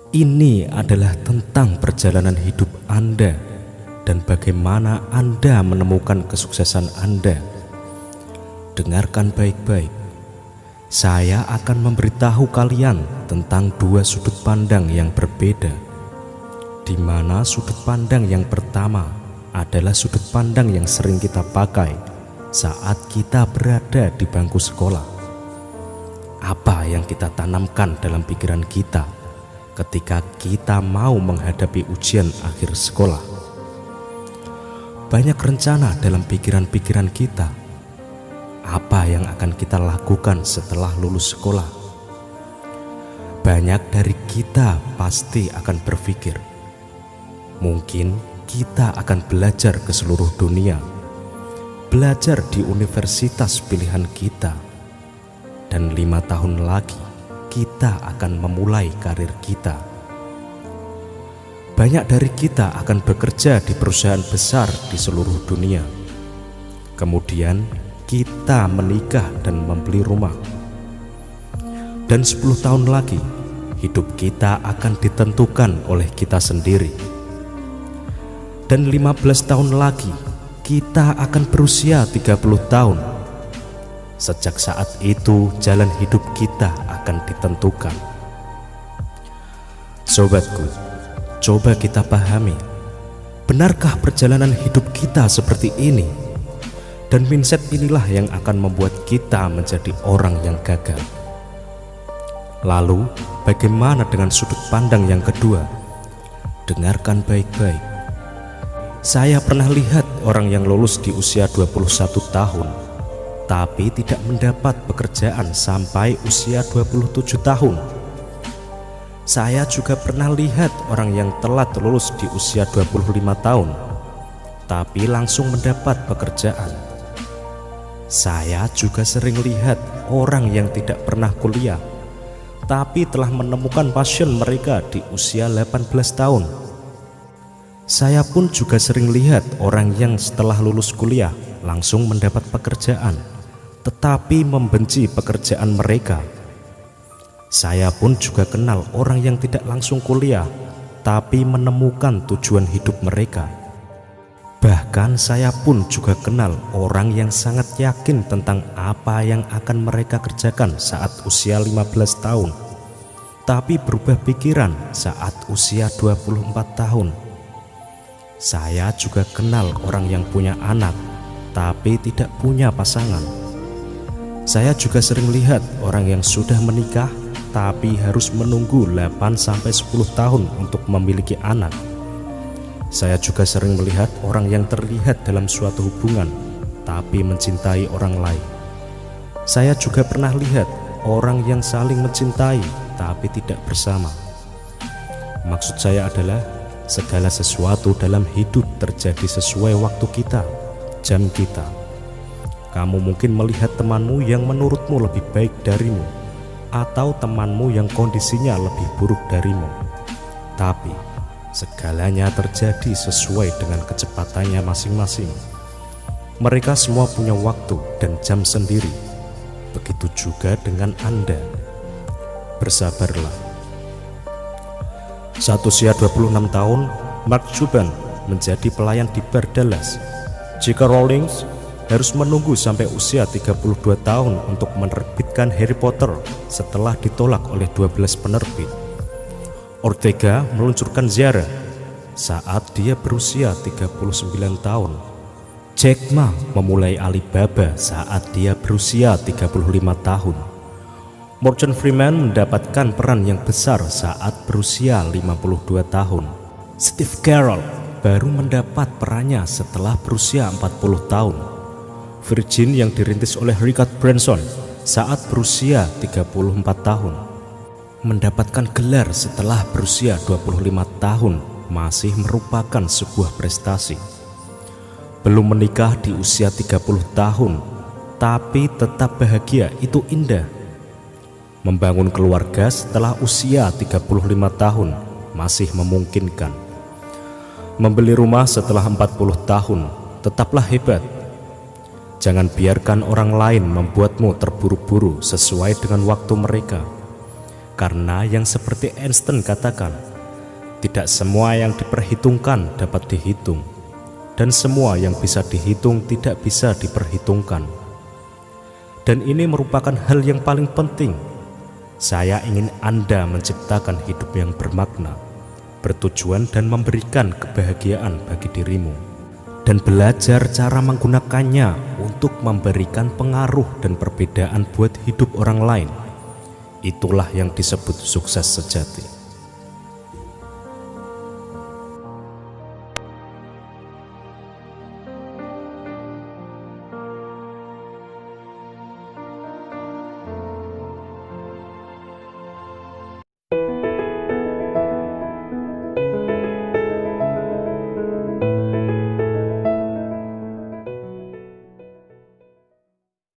Ini adalah tentang perjalanan hidup Anda dan bagaimana Anda menemukan kesuksesan Anda. Dengarkan baik-baik. Saya akan memberitahu kalian tentang dua sudut pandang yang berbeda, di mana sudut pandang yang pertama adalah sudut pandang yang sering kita pakai saat kita berada di bangku sekolah. Apa yang kita tanamkan dalam pikiran kita ketika kita mau menghadapi ujian akhir sekolah? Banyak rencana dalam pikiran-pikiran kita. Apa yang akan kita lakukan setelah lulus sekolah? Banyak dari kita pasti akan berpikir, mungkin kita akan belajar ke seluruh dunia, belajar di universitas pilihan kita, dan 5 tahun lagi kita akan memulai karir kita. Banyak dari kita akan bekerja di perusahaan besar di seluruh dunia. Kemudian kita menikah dan membeli rumah. Dan 10 tahun lagi hidup kita akan ditentukan oleh kita sendiri. Dan 15 tahun lagi kita akan berusia 30 tahun. Sejak saat itu jalan hidup kita akan ditentukan. Sobatku, coba kita pahami, benarkah perjalanan hidup kita seperti ini? Dan mindset inilah yang akan membuat kita menjadi orang yang gagal. Lalu, bagaimana dengan sudut pandang yang kedua? Dengarkan baik-baik. Saya pernah lihat orang yang lulus di usia 21 tahun, tapi tidak mendapat pekerjaan sampai usia 27 tahun. Saya juga pernah lihat orang yang telat lulus di usia 25 tahun, tapi langsung mendapat pekerjaan. Saya juga sering lihat orang yang tidak pernah kuliah, tapi telah menemukan passion mereka di usia 18 tahun. Saya pun juga sering lihat orang yang setelah lulus kuliah langsung mendapat pekerjaan, tetapi membenci pekerjaan mereka. Saya pun juga kenal orang yang tidak langsung kuliah, tapi menemukan tujuan hidup mereka. Bahkan saya pun juga kenal orang yang sangat yakin tentang apa yang akan mereka kerjakan saat usia 15 tahun, tapi berubah pikiran saat usia 24 tahun. Saya juga kenal orang yang punya anak, tapi tidak punya pasangan. Saya juga sering lihat orang yang sudah menikah tapi harus menunggu 8-10 tahun untuk memiliki anak. Saya juga sering melihat orang yang terlihat dalam suatu hubungan tapi mencintai orang lain. Saya juga pernah lihat orang yang saling mencintai tapi tidak bersama. Maksud saya adalah segala sesuatu dalam hidup terjadi sesuai waktu kita, jam kita. Kamu mungkin melihat temanmu yang menurutmu lebih baik darimu, atau temanmu yang kondisinya lebih buruk darimu. Tapi segalanya terjadi sesuai dengan kecepatannya masing-masing. Mereka semua punya waktu dan jam sendiri. Begitu juga dengan Anda. Bersabarlah. Saat usia 26 tahun, Mark Cuban menjadi pelayan di bar Dallas. J.K. Rowling harus menunggu sampai usia 32 tahun untuk menerbitkan Harry Potter setelah ditolak oleh 12 penerbit. Ortega meluncurkan Zara saat dia berusia 39 tahun. Jack Ma memulai Alibaba saat dia berusia 35 tahun. Morgan Freeman mendapatkan peran yang besar saat berusia 52 tahun. Steve Carell baru mendapat perannya setelah berusia 40 tahun. Virgin yang dirintis oleh Richard Branson saat berusia 34 tahun. Mendapatkan gelar setelah berusia 25 tahun masih merupakan sebuah prestasi. Belum menikah di usia 30 tahun, tapi tetap bahagia itu indah. Membangun keluarga setelah usia 35 tahun masih memungkinkan. Membeli rumah setelah 40 tahun tetaplah hebat. Jangan biarkan orang lain membuatmu terburu-buru sesuai dengan waktu mereka. Karena yang seperti Einstein katakan, tidak semua yang diperhitungkan dapat dihitung, dan semua yang bisa dihitung tidak bisa diperhitungkan. Dan ini merupakan hal yang paling penting. Saya ingin Anda menciptakan hidup yang bermakna, bertujuan dan memberikan kebahagiaan bagi dirimu, dan belajar cara menggunakannya untuk memberikan pengaruh dan perbedaan buat hidup orang lain. Itulah yang disebut sukses sejati.